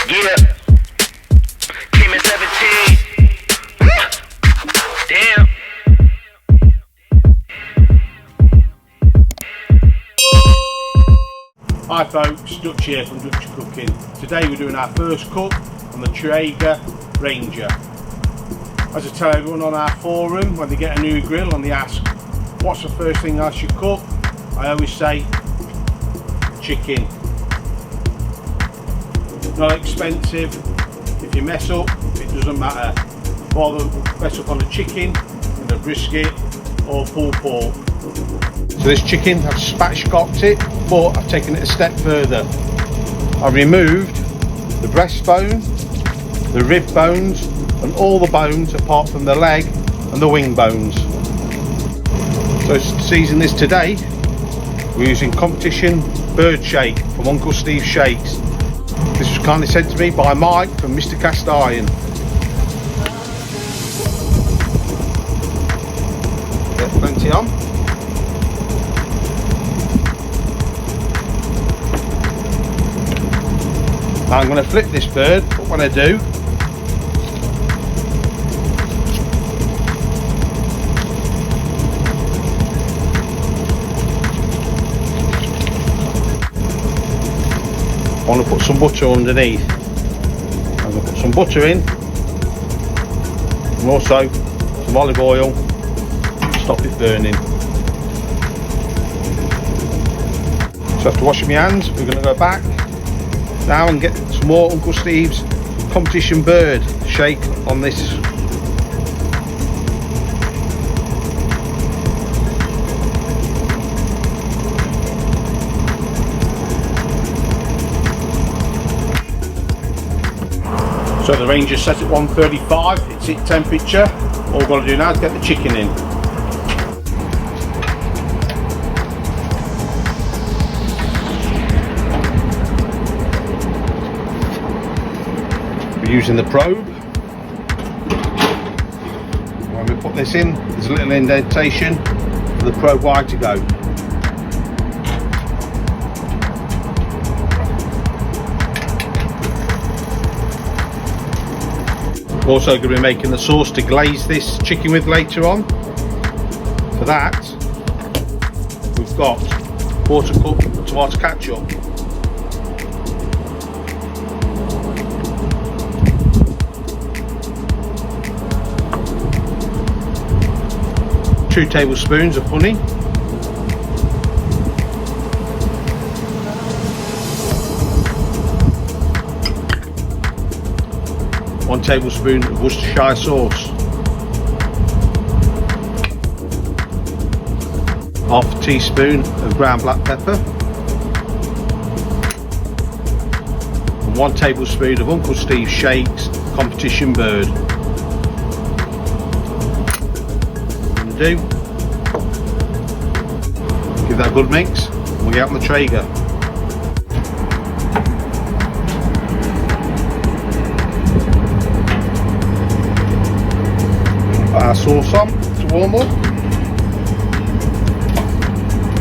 Yeah. Came in 17. Damn. Hi folks, Dutch here from Dutch Cooking. Today we're doing our first cook on the Traeger Ranger. As I tell everyone on our forum when they get a new grill and they ask what's the first thing I should cook, I always say chicken. Not expensive. If you mess up, it doesn't matter. Rather mess up on a chicken than a brisket or pulled pork. So this chicken, I've spatchcocked it, but I've taken it a step further. I've removed the breastbone, the rib bones, and all the bones apart from the leg and the wing bones. So to season this today, we're using competition bird shake from Uncle Steve's Shakes. This was kindly sent to me by Mike from Mr. Cast Iron. Get plenty on. Now I'm going to flip this bird, but when I do, I want to put some butter underneath. I'm going to put some butter in and also some olive oil to stop it burning. So after washing my hands, we're going to go back now and get some more Uncle Steve's competition bird shake on this. So the Ranger's set at 135, it's at temperature. All we've got to do now is get the chicken in. We're using the probe. When we put this in, there's a little indentation for the probe wire to go. We're also going to be making the sauce to glaze this chicken with later on. For that, we've got 1/4 cup of tomato ketchup, two tablespoons of honey, one tablespoon of Worcestershire sauce, half a teaspoon of ground black pepper, and 1 tablespoon of Uncle Steve's Shakes competition bird. What I'm going to do, give that a good mix and we'll get on the Traeger. Our sauce on to warm up,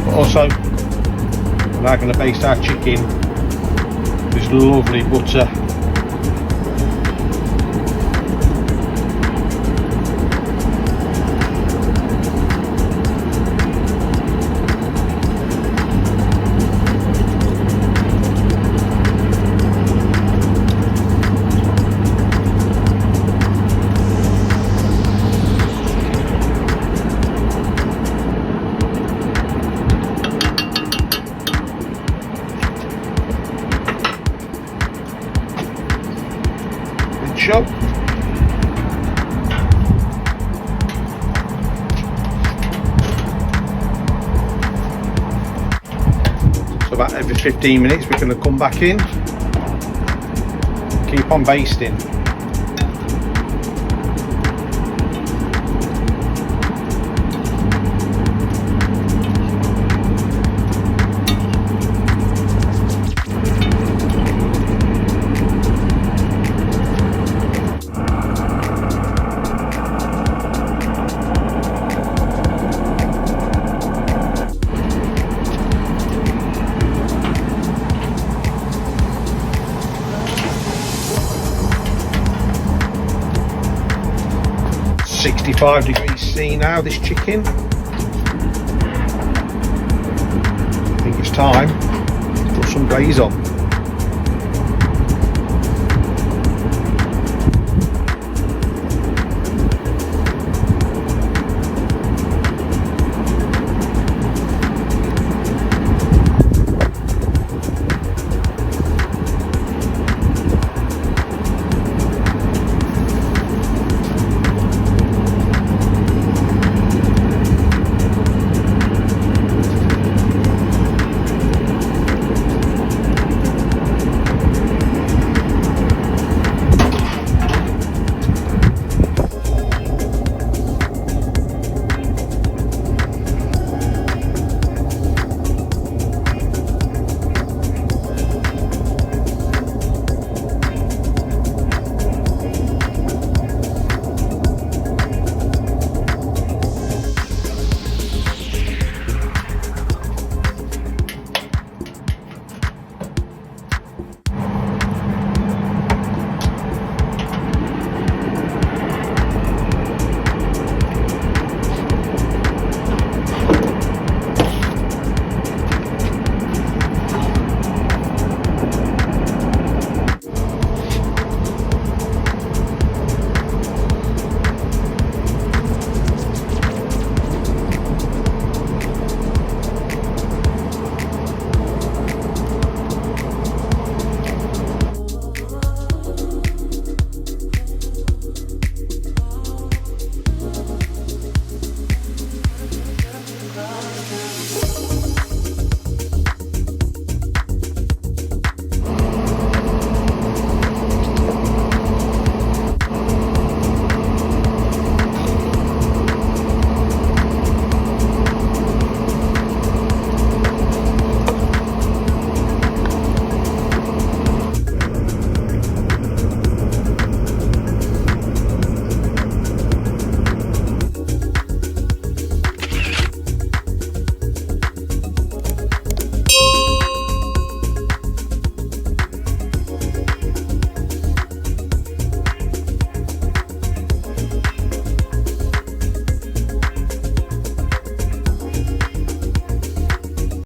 but also we're now going to baste our chicken with this lovely butter. Shop. So about every 15 minutes we're going to come back in, keep on basting. 65 degrees C now, this chicken. I think it's time to put some glaze on.